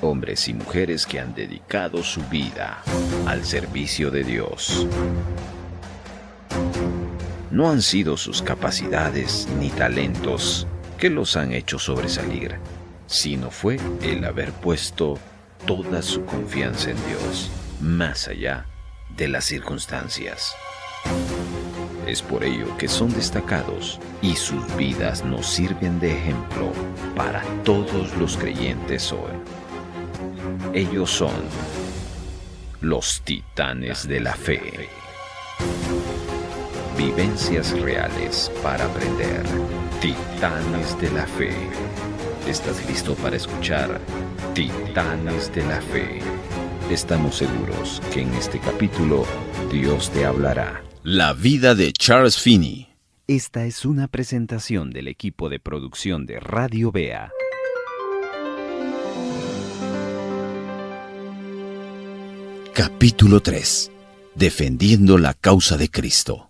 Hombres y mujeres que han dedicado su vida al servicio de Dios. No han sido sus capacidades ni talentos que los han hecho sobresalir, sino fue el haber puesto toda su confianza en Dios, más allá de las circunstancias. Es por ello que son destacados y sus vidas nos sirven de ejemplo para todos los creyentes hoy. Ellos son los titanes de la fe. Vivencias reales para aprender. Titanes de la fe. ¿Estás listo para escuchar Titanes de la Fe? Estamos seguros que en este capítulo Dios te hablará. La vida de Charles Finney. Esta es una presentación del equipo de producción de Radio Bea. Capítulo 3. Defendiendo la causa de Cristo.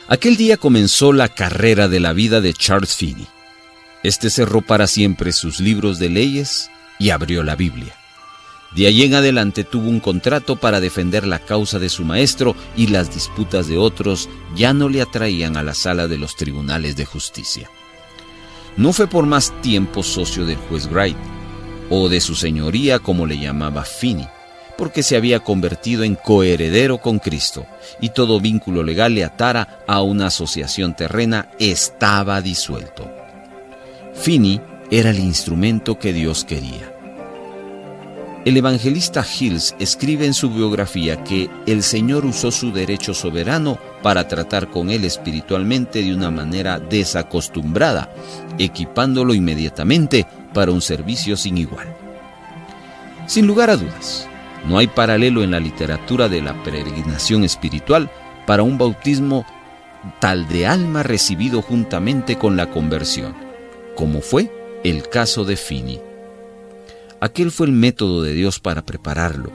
Aquel día comenzó la carrera de la vida de Charles Finney. Este cerró para siempre sus libros de leyes y abrió la Biblia. De allí en adelante tuvo un contrato para defender la causa de su maestro y las disputas de otros ya no le atraían a la sala de los tribunales de justicia. No fue por más tiempo socio del juez Wright, o de su señoría como le llamaba Finney, porque se había convertido en coheredero con Cristo y todo vínculo legal le atara a una asociación terrena estaba disuelto. Finney era el instrumento que Dios quería. El evangelista Hills escribe en su biografía que el Señor usó su derecho soberano para tratar con él espiritualmente de una manera desacostumbrada, equipándolo inmediatamente para un servicio sin igual. Sin lugar a dudas, no hay paralelo en la literatura de la peregrinación espiritual para un bautismo tal de alma recibido juntamente con la conversión, como fue el caso de Finney. Aquel fue el método de Dios para prepararlo,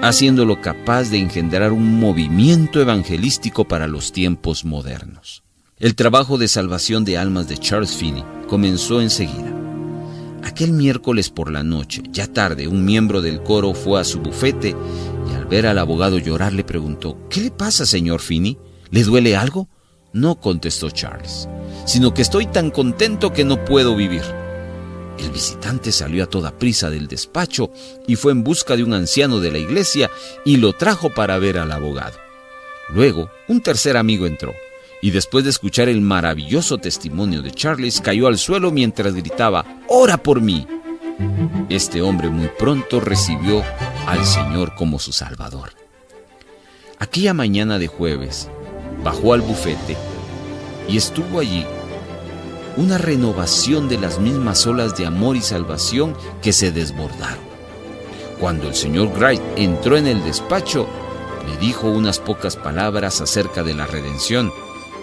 haciéndolo capaz de engendrar un movimiento evangelístico para los tiempos modernos. El trabajo de salvación de almas de Charles Finney comenzó enseguida. Aquel miércoles por la noche, ya tarde, un miembro del coro fue a su bufete y al ver al abogado llorar le preguntó: «¿Qué le pasa, señor Finney? ¿Le duele algo?» «No», contestó Charles, «sino que estoy tan contento que no puedo vivir». El visitante salió a toda prisa del despacho y fue en busca de un anciano de la iglesia y lo trajo para ver al abogado. Luego, un tercer amigo entró y después de escuchar el maravilloso testimonio de Charles, cayó al suelo mientras gritaba: «¡Ora por mí!». Este hombre muy pronto recibió al Señor como su Salvador. Aquella mañana de jueves, bajó al bufete y estuvo allí una renovación de las mismas olas de amor y salvación que se desbordaron. Cuando el señor Wright entró en el despacho, le dijo unas pocas palabras acerca de la redención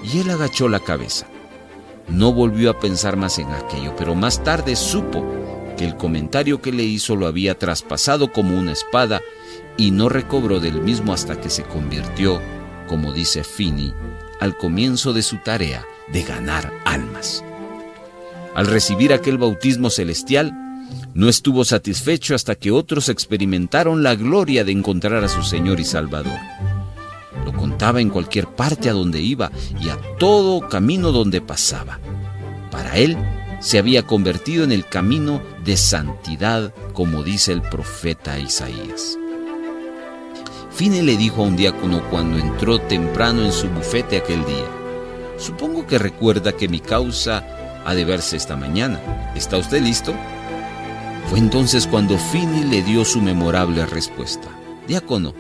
y él agachó la cabeza. No volvió a pensar más en aquello, pero más tarde supo que el comentario que le hizo lo había traspasado como una espada y no recobró del mismo hasta que se convirtió, como dice Finney, al comienzo de su tarea de ganar almas. Al recibir aquel bautismo celestial, no estuvo satisfecho hasta que otros experimentaron la gloria de encontrar a su Señor y Salvador. Lo contaba en cualquier parte a donde iba y a todo camino donde pasaba. Para él, se había convertido en el camino de santidad, como dice el profeta Isaías. Finney le dijo a un diácono cuando entró temprano en su bufete aquel día: «Supongo que recuerda que mi causa ha de verse esta mañana. ¿Está usted listo?». Fue entonces cuando Finney le dio su memorable respuesta: «Diácono,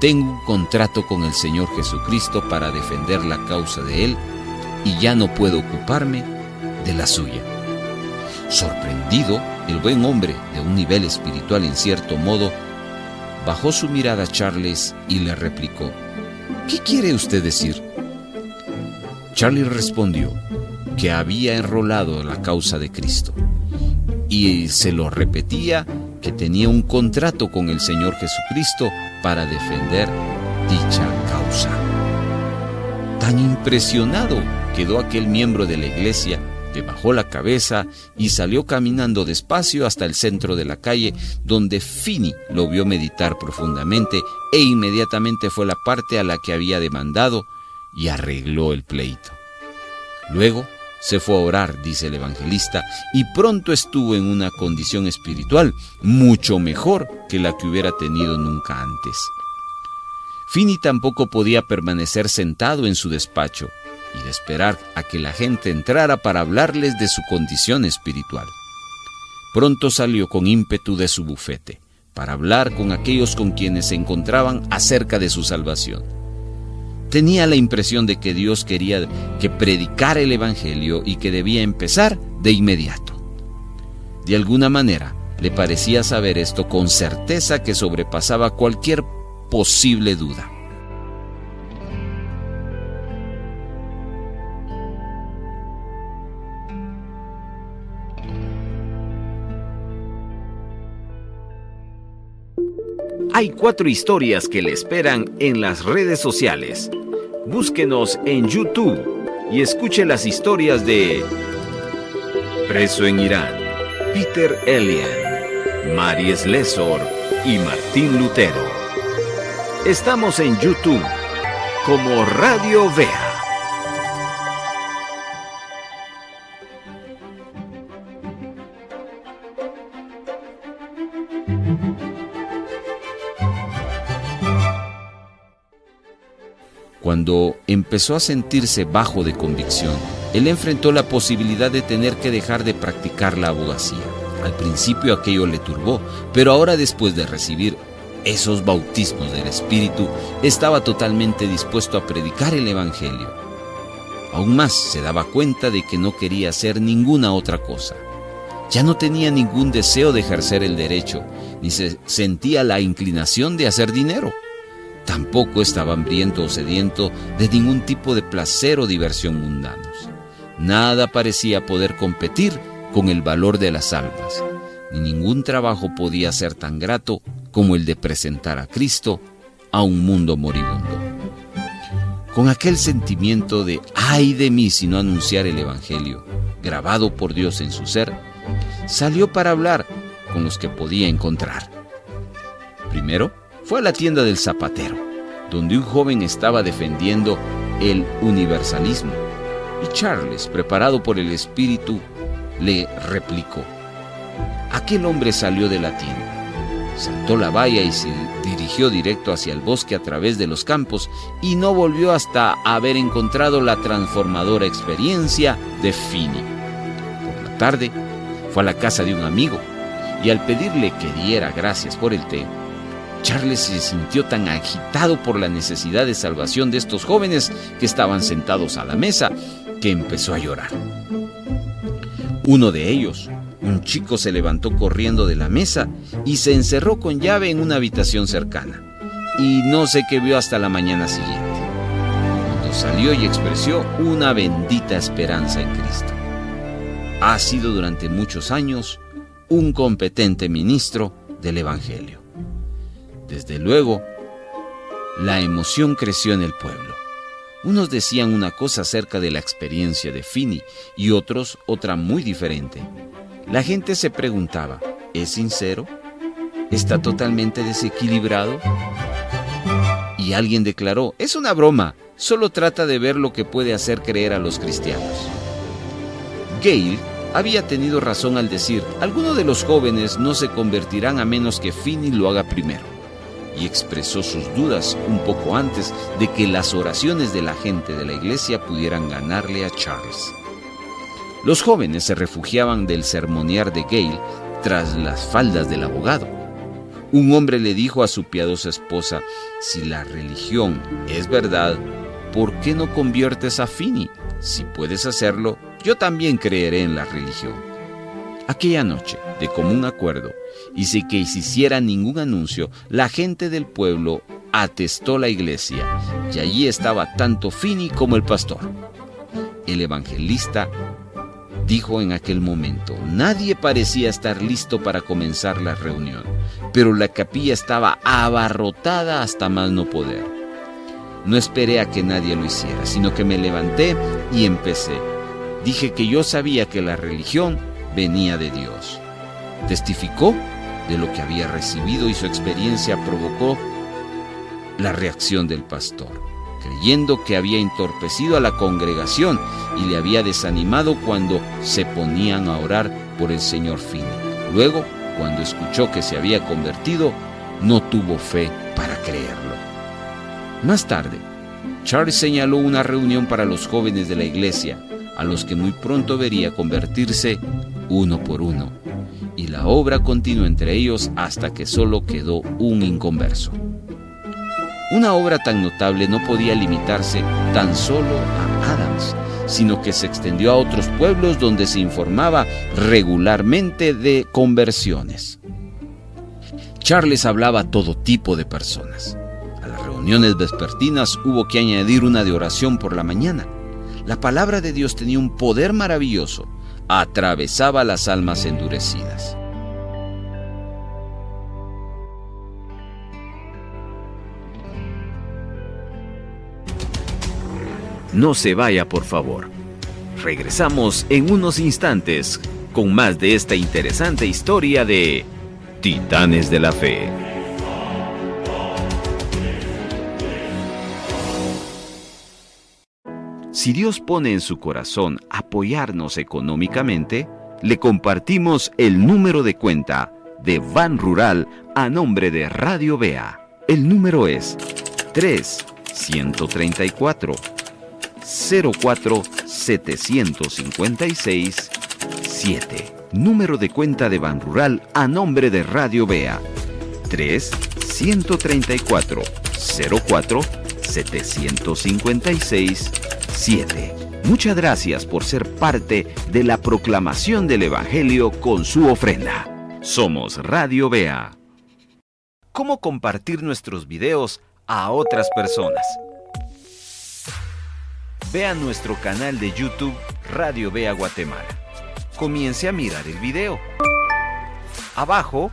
tengo un contrato con el Señor Jesucristo para defender la causa de Él y ya no puedo ocuparme de la suya». Sorprendido, el buen hombre, de un nivel espiritual en cierto modo, bajó su mirada a Charles y le replicó: «¿Qué quiere usted decir?». Charles respondió que había enrolado la causa de Cristo. Y se lo repetía que tenía un contrato con el Señor Jesucristo para defender dicha causa. Tan impresionado quedó aquel miembro de la iglesia que bajó la cabeza y salió caminando despacio hasta el centro de la calle, donde Finney lo vio meditar profundamente e inmediatamente fue a la parte a la que había demandado y arregló el pleito. Luego se fue a orar, dice el evangelista, y pronto estuvo en una condición espiritual mucho mejor que la que hubiera tenido nunca antes. Finney tampoco podía permanecer sentado en su despacho y de esperar a que la gente entrara para hablarles de su condición espiritual. Pronto salió con ímpetu de su bufete para hablar con aquellos con quienes se encontraban acerca de su salvación. Tenía la impresión de que Dios quería que predicara el evangelio y que debía empezar de inmediato. De alguna manera, le parecía saber esto con certeza que sobrepasaba cualquier posible duda. Hay 4 historias que le esperan en las redes sociales. Búsquenos en YouTube y escuche las historias de Preso en Irán, Peter Elian, Mary Slessor y Martín Lutero. Estamos en YouTube como Radio Vea. Cuando empezó a sentirse bajo de convicción, él enfrentó la posibilidad de tener que dejar de practicar la abogacía. Al principio aquello le turbó, pero ahora, después de recibir esos bautismos del Espíritu, estaba totalmente dispuesto a predicar el Evangelio. Aún más se daba cuenta de que no quería hacer ninguna otra cosa. Ya no tenía ningún deseo de ejercer el derecho, ni se sentía la inclinación de hacer dinero. Tampoco estaba hambriento o sediento de ningún tipo de placer o diversión mundanos. Nada parecía poder competir con el valor de las almas, ni ningún trabajo podía ser tan grato como el de presentar a Cristo a un mundo moribundo. Con aquel sentimiento de ¡ay de mí si no anunciar el Evangelio!, grabado por Dios en su ser, salió para hablar con los que podía encontrar. Primero fue a la tienda del zapatero, donde un joven estaba defendiendo el universalismo, y Charles, preparado por el Espíritu, le replicó. Aquel hombre salió de la tienda, saltó la valla y se dirigió directo hacia el bosque a través de los campos y no volvió hasta haber encontrado la transformadora experiencia de Finney. Por la tarde fue a la casa de un amigo y al pedirle que diera gracias por el té, Charles se sintió tan agitado por la necesidad de salvación de estos jóvenes que estaban sentados a la mesa que empezó a llorar. Uno de ellos, un chico, se levantó corriendo de la mesa y se encerró con llave en una habitación cercana, y no sé qué vio hasta la mañana siguiente, cuando salió y expresó una bendita esperanza en Cristo. Ha sido durante muchos años un competente ministro del Evangelio. Desde luego, la emoción creció en el pueblo. Unos decían una cosa acerca de la experiencia de Finney y otros otra muy diferente. La gente se preguntaba, ¿es sincero? ¿Está totalmente desequilibrado? Y alguien declaró, es una broma, solo trata de ver lo que puede hacer creer a los cristianos. Gale había tenido razón al decir, algunos de los jóvenes no se convertirán a menos que Finney lo haga primero. Y expresó sus dudas un poco antes de que las oraciones de la gente de la iglesia pudieran ganarle a Charles. Los jóvenes se refugiaban del sermonear de Gale tras las faldas del abogado. Un hombre le dijo a su piadosa esposa, si la religión es verdad, ¿por qué no conviertes a Finney? Si puedes hacerlo, yo también creeré en la religión. Aquella noche, de común acuerdo, y sin que se hiciera ningún anuncio, la gente del pueblo atestó la iglesia, y allí estaba tanto Finney como el pastor. El evangelista dijo en aquel momento. Nadie parecía estar listo para comenzar la reunión, pero la capilla estaba abarrotada hasta más no poder. No esperé a que nadie lo hiciera, sino que me levanté y empecé. Dije que yo sabía que la religión venía de Dios. Testificó de lo que había recibido y su experiencia provocó la reacción del pastor, creyendo que había entorpecido a la congregación y le había desanimado cuando se ponían a orar por el señor Finney. Luego, cuando escuchó que se había convertido, no tuvo fe para creerlo. Más tarde, Charles señaló una reunión para los jóvenes de la iglesia, a los que muy pronto vería convertirse uno por uno, y la obra continuó entre ellos hasta que solo quedó un inconverso. Una obra tan notable no podía limitarse tan solo a Adams, sino que se extendió a otros pueblos donde se informaba regularmente de conversiones. Charles hablaba a todo tipo de personas. A las reuniones vespertinas hubo que añadir una de oración por la mañana. La palabra de Dios tenía un poder maravilloso, atravesaba las almas endurecidas. No se vaya, por favor. Regresamos en unos instantes con más de esta interesante historia de Titanes de la Fe. Si Dios pone en su corazón apoyarnos económicamente, le compartimos el número de cuenta de Ban Rural a nombre de Radio Vea. El número es 3-134 04-756-7. Número de cuenta de Ban Rural a nombre de Radio Vea. 3-134 04-756-7. Muchas gracias por ser parte de la proclamación del Evangelio con su ofrenda. Somos Radio Vea. ¿Cómo compartir nuestros videos a otras personas? Vea nuestro canal de YouTube Radio Vea Guatemala. Comience a mirar el video. Abajo,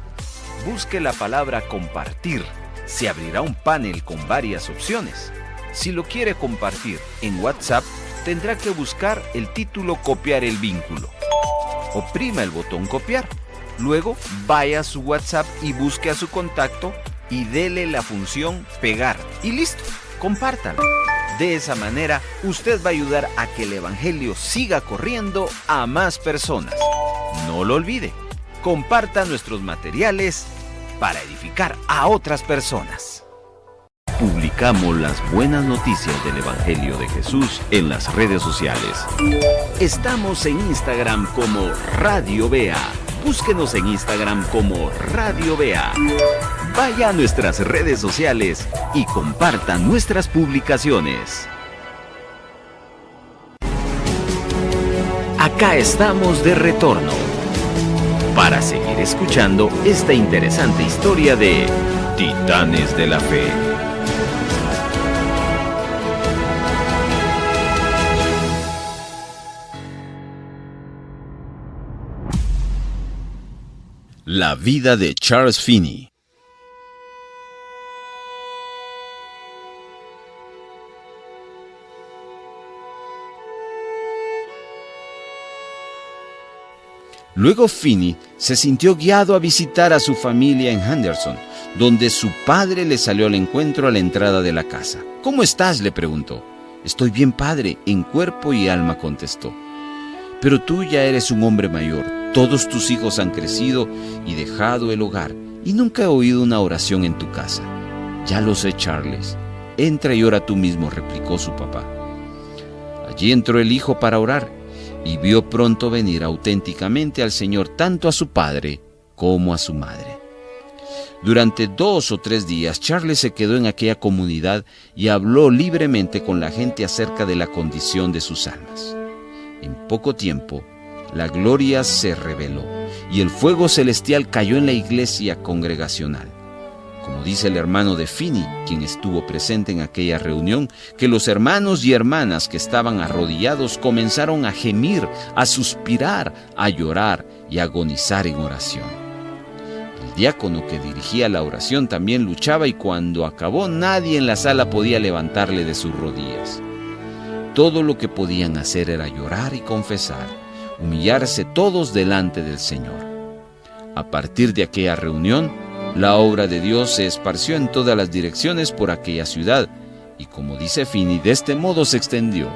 busque la palabra compartir. Se abrirá un panel con varias opciones. Si lo quiere compartir en WhatsApp, tendrá que buscar el título Copiar el vínculo. Oprima el botón Copiar. Luego, vaya a su WhatsApp y busque a su contacto y dele la función Pegar. Y listo, compártala. De esa manera, usted va a ayudar a que el Evangelio siga corriendo a más personas. No lo olvide, comparta nuestros materiales para edificar a otras personas. Publicamos las buenas noticias del Evangelio de Jesús en las redes sociales. Estamos en Instagram como Radio Vea. Búsquenos en Instagram como Radio Vea. Vaya a nuestras redes sociales y comparta nuestras publicaciones. Acá estamos de retorno para seguir escuchando esta interesante historia de Titanes de la Fe. La vida de Charles Finney. Luego Finney se sintió guiado a visitar a su familia en Henderson, donde su padre le salió al encuentro a la entrada de la casa. ¿Cómo estás?, le preguntó. Estoy bien, padre, en cuerpo y alma, contestó. Pero tú ya eres un hombre mayor. Todos tus hijos han crecido y dejado el hogar, y nunca he oído una oración en tu casa. Ya lo sé, Charles. Entra y ora tú mismo, replicó su papá. Allí entró el hijo para orar, y vio pronto venir auténticamente al Señor tanto a su padre como a su madre. Durante 2 o 3 días, Charles se quedó en aquella comunidad y habló libremente con la gente acerca de la condición de sus almas. En poco tiempo, la gloria se reveló y el fuego celestial cayó en la iglesia congregacional. Como dice el hermano de Finney, quien estuvo presente en aquella reunión, que los hermanos y hermanas que estaban arrodillados comenzaron a gemir, a suspirar, a llorar y a agonizar en oración. El diácono que dirigía la oración también luchaba y cuando acabó nadie en la sala podía levantarle de sus rodillas. Todo lo que podían hacer era llorar y confesar, humillarse todos delante del Señor. A partir de aquella reunión, la obra de Dios se esparció en todas las direcciones por aquella ciudad y, como dice Finney, de este modo se extendió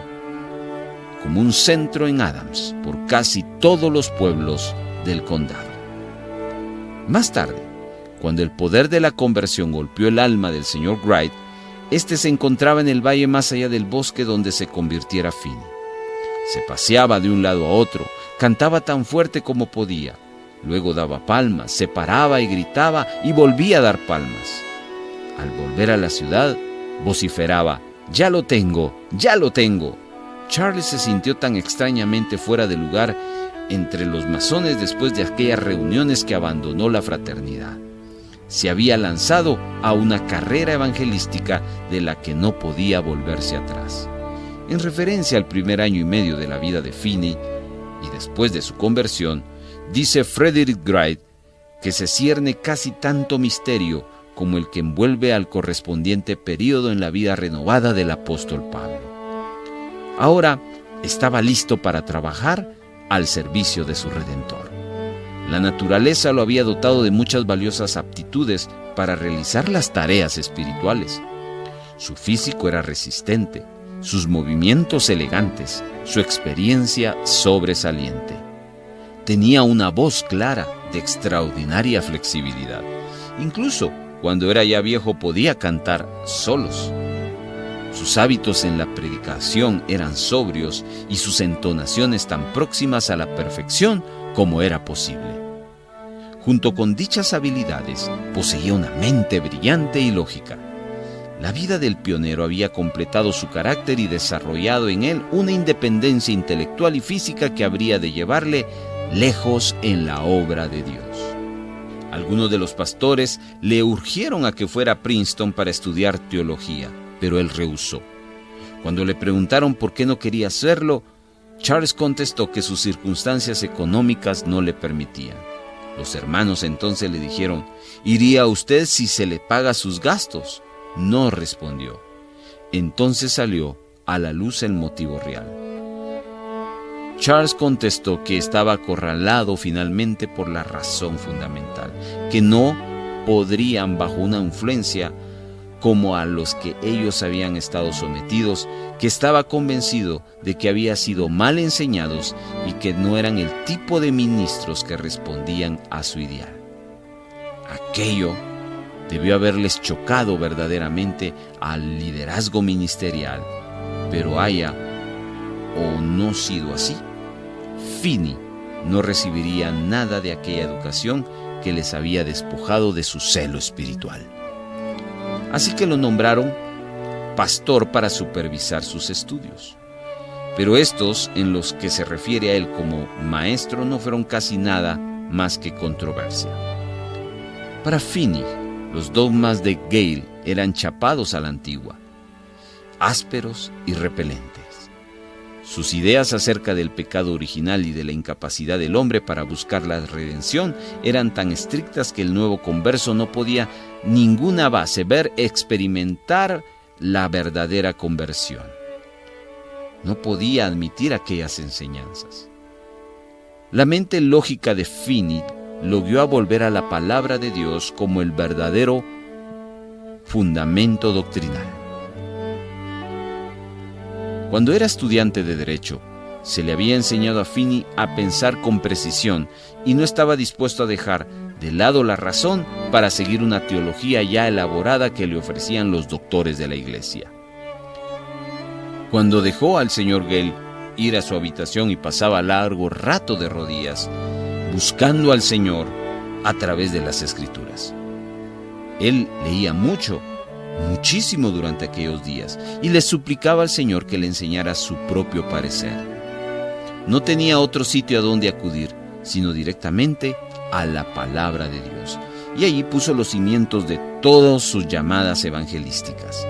como un centro en Adams por casi todos los pueblos del condado. Más tarde, cuando el poder de la conversión golpeó el alma del señor Wright, este se encontraba en el valle más allá del bosque donde se convirtiera Finney. Se paseaba de un lado a otro, cantaba tan fuerte como podía. Luego daba palmas, se paraba y gritaba y volvía a dar palmas. Al volver a la ciudad, vociferaba: «¡Ya lo tengo! ¡Ya lo tengo!». Charles se sintió tan extrañamente fuera de lugar entre los masones después de aquellas reuniones que abandonó la fraternidad. Se había lanzado a una carrera evangelística de la que no podía volverse atrás. En referencia al primer año y medio de la vida de Finney y después de su conversión, dice Frederick Wright que se cierne casi tanto misterio como el que envuelve al correspondiente período en la vida renovada del apóstol Pablo. Ahora estaba listo para trabajar al servicio de su Redentor. La naturaleza lo había dotado de muchas valiosas aptitudes para realizar las tareas espirituales. Su físico era resistente, sus movimientos elegantes, su experiencia sobresaliente. Tenía una voz clara, de extraordinaria flexibilidad. Incluso cuando era ya viejo podía cantar solos. Sus hábitos en la predicación eran sobrios y sus entonaciones tan próximas a la perfección como era posible. Junto con dichas habilidades, poseía una mente brillante y lógica. La vida del pionero había completado su carácter y desarrollado en él una independencia intelectual y física que habría de llevarle lejos en la obra de Dios. Algunos de los pastores le urgieron a que fuera a Princeton para estudiar teología, pero él rehusó. Cuando le preguntaron por qué no quería hacerlo, Charles contestó que sus circunstancias económicas no le permitían. Los hermanos entonces le dijeron: «¿Iría usted si se le paga sus gastos?». No respondió. Entonces salió a la luz el motivo real. Charles contestó que estaba acorralado finalmente por la razón fundamental, que no podrían bajo una influencia como a los que ellos habían estado sometidos, que estaba convencido de que había sido mal enseñados y que no eran el tipo de ministros que respondían a su ideal. Aquello debió haberles chocado verdaderamente al liderazgo ministerial, pero haya o no sido así, Finney no recibiría nada de aquella educación que les había despojado de su celo espiritual. Así que lo nombraron pastor para supervisar sus estudios. Pero estos, en los que se refiere a él como maestro, no fueron casi nada más que controversia. Para Finney, los dogmas de Gale eran chapados a la antigua, ásperos y repelentes. Sus ideas acerca del pecado original y de la incapacidad del hombre para buscar la redención eran tan estrictas que el nuevo converso no podía ninguna base experimentar la verdadera conversión. No podía admitir aquellas enseñanzas. La mente lógica de Finney lo guió a volver a la palabra de Dios como el verdadero fundamento doctrinal. Cuando era estudiante de Derecho, se le había enseñado a Finney a pensar con precisión y no estaba dispuesto a dejar de lado la razón para seguir una teología ya elaborada que le ofrecían los doctores de la iglesia. Cuando dejó al señor Gale ir a su habitación y pasaba largo rato de rodillas, buscando al Señor a través de las Escrituras. Él leía muchísimo durante aquellos días y le suplicaba al Señor que le enseñara su propio parecer. No tenía otro sitio a donde acudir, sino directamente a la palabra de Dios. y allí puso los cimientos de todas sus llamadas evangelísticas.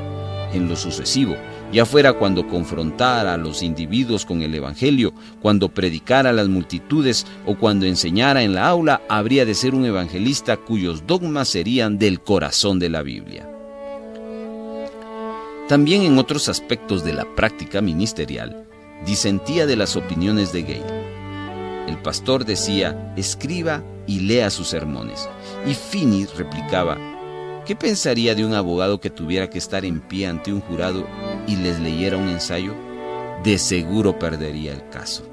En lo sucesivo, ya fuera cuando confrontara a los individuos con el Evangelio, cuando predicara a las multitudes o cuando enseñara en la aula, habría de ser un evangelista cuyos dogmas serían del corazón de la Biblia. También en otros aspectos de la práctica ministerial, disentía de las opiniones de Gale. El pastor decía, escriba y lea sus sermones, y Finney replicaba, ¿qué pensaría de un abogado que tuviera que estar en pie ante un jurado y les leyera un ensayo? De seguro perdería el caso.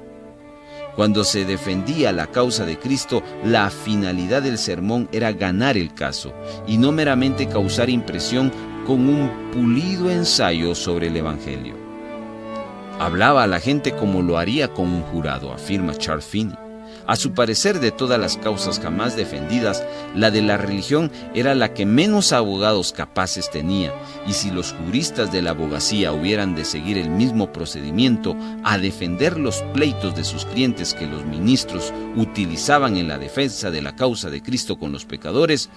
Cuando se defendía la causa de Cristo, la finalidad del sermón era ganar el caso y no meramente causar impresión con un pulido ensayo sobre el Evangelio. Hablaba a la gente como lo haría con un jurado, afirma Charles Finney. A su parecer, de todas las causas jamás defendidas, la de la religión era la que menos abogados capaces tenía, y si los juristas de la abogacía hubieran de seguir el mismo procedimiento a defender los pleitos de sus clientes que los ministros utilizaban en la defensa de la causa de Cristo con los pecadores,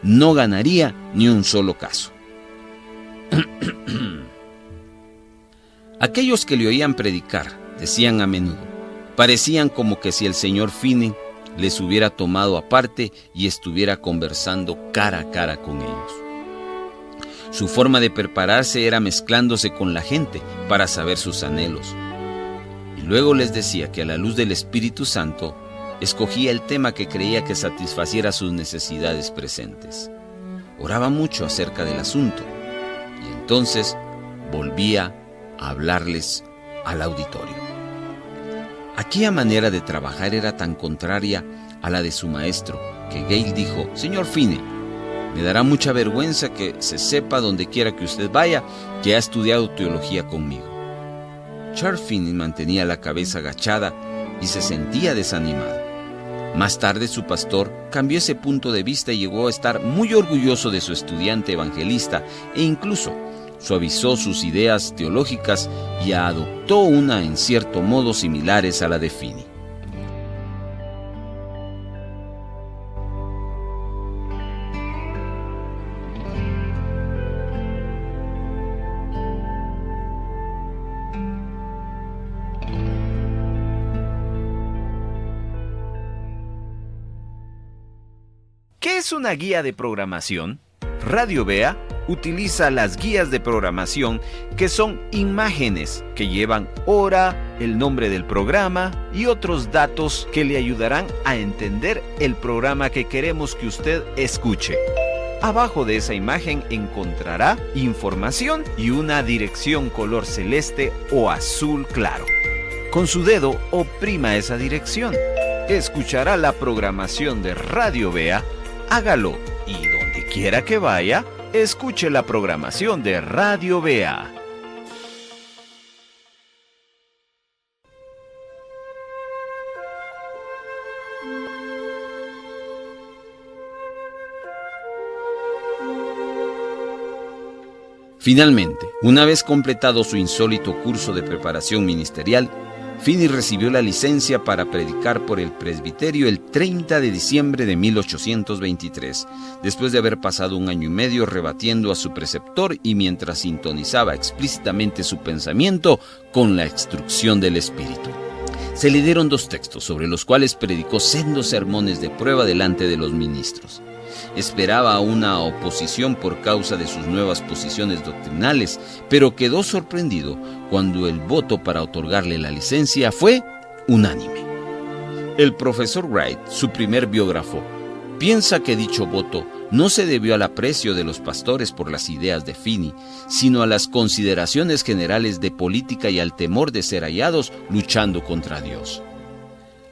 no ganaría ni un solo caso. Aquellos que le oían predicar decían a menudo, parecían como que si el señor Finney les hubiera tomado aparte y estuviera conversando cara a cara con ellos. Su forma de prepararse era mezclándose con la gente para saber sus anhelos. Y luego les decía que a la luz del Espíritu Santo escogía el tema que creía que satisfaciera sus necesidades presentes. Oraba mucho acerca del asunto y entonces volvía a hablarles al auditorio. Aquella manera de trabajar era tan contraria a la de su maestro, que Gale dijo, «Señor Finney, me dará mucha vergüenza que se sepa donde quiera que usted vaya que ha estudiado teología conmigo». Charles Finney mantenía la cabeza agachada y se sentía desanimado. Más tarde su pastor cambió ese punto de vista y llegó a estar muy orgulloso de su estudiante evangelista e incluso suavizó sus ideas teológicas y adoptó una en cierto modo similares a la de Finney. ¿Qué es una guía de programación? Radio Bea utiliza las guías de programación, que son imágenes que llevan hora, el nombre del programa y otros datos que le ayudarán a entender el programa que queremos que usted escuche. Abajo de esa imagen encontrará información y una dirección color celeste o azul claro. Con su dedo oprima esa dirección. Escuchará la programación de Radio Bea. Hágalo y donde quiera que vaya, escuche la programación de Radio Bea. Finalmente, una vez completado su insólito curso de preparación ministerial, Finney recibió la licencia para predicar por el presbiterio el 30 de diciembre de 1823, después de haber pasado 1 año y medio rebatiendo a su preceptor y mientras sintonizaba explícitamente su pensamiento con la instrucción del Espíritu. Se le dieron 2 textos sobre los cuales predicó sendos sermones de prueba delante de los ministros. Esperaba una oposición por causa de sus nuevas posiciones doctrinales, pero quedó sorprendido cuando el voto para otorgarle la licencia fue unánime. El profesor Wright, su primer biógrafo, piensa que dicho voto no se debió al aprecio de los pastores por las ideas de Finney, sino a las consideraciones generales de política y al temor de ser hallados luchando contra Dios.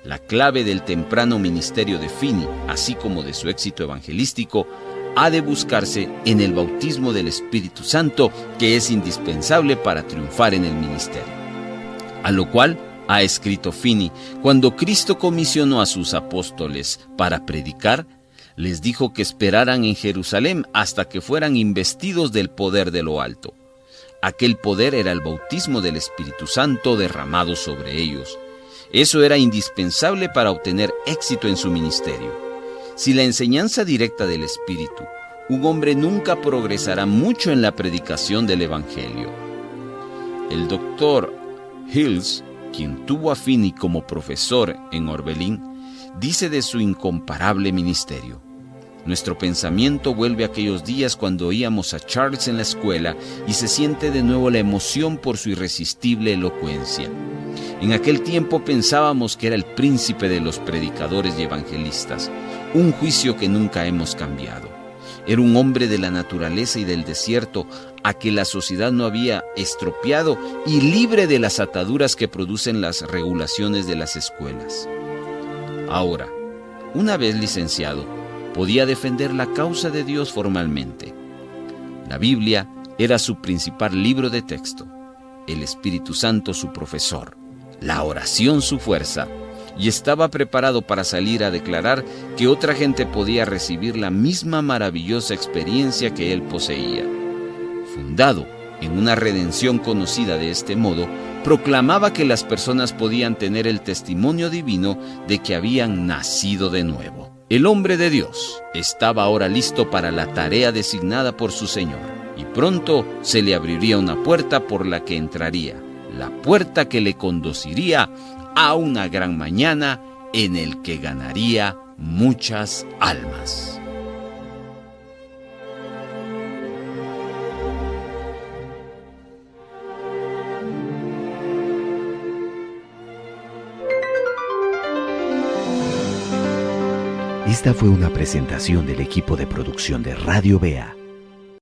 La clave del temprano ministerio de Finney, así como de su éxito evangelístico, ha de buscarse en el bautismo del Espíritu Santo, que es indispensable para triunfar en el ministerio. A lo cual ha escrito Finney, cuando Cristo comisionó a sus apóstoles para predicar, les dijo que esperaran en Jerusalén hasta que fueran investidos del poder de lo alto. Aquel poder era el bautismo del Espíritu Santo derramado sobre ellos. Eso era indispensable para obtener éxito en su ministerio. Sin la enseñanza directa del Espíritu, un hombre nunca progresará mucho en la predicación del Evangelio. El doctor Hills, quien tuvo a Finney como profesor en Orbelín, dice de su incomparable ministerio: nuestro pensamiento vuelve a aquellos días cuando oíamos a Charles en la escuela y se siente de nuevo la emoción por su irresistible elocuencia. En aquel tiempo pensábamos que era el príncipe de los predicadores y evangelistas, un juicio que nunca hemos cambiado. Era un hombre de la naturaleza y del desierto a que la sociedad no había estropeado y libre de las ataduras que producen las regulaciones de las escuelas. Ahora, una vez licenciado, podía defender la causa de Dios formalmente. La Biblia era su principal libro de texto, el Espíritu Santo su profesor, la oración su fuerza, y estaba preparado para salir a declarar que otra gente podía recibir la misma maravillosa experiencia que él poseía. Fundado en una redención conocida de este modo, proclamaba que las personas podían tener el testimonio divino de que habían nacido de nuevo. El hombre de Dios estaba ahora listo para la tarea designada por su Señor, y pronto se le abriría una puerta por la que entraría, la puerta que le conduciría a una gran mañana en el que ganaría muchas almas. Esta fue una presentación del equipo de producción de Radio Bea.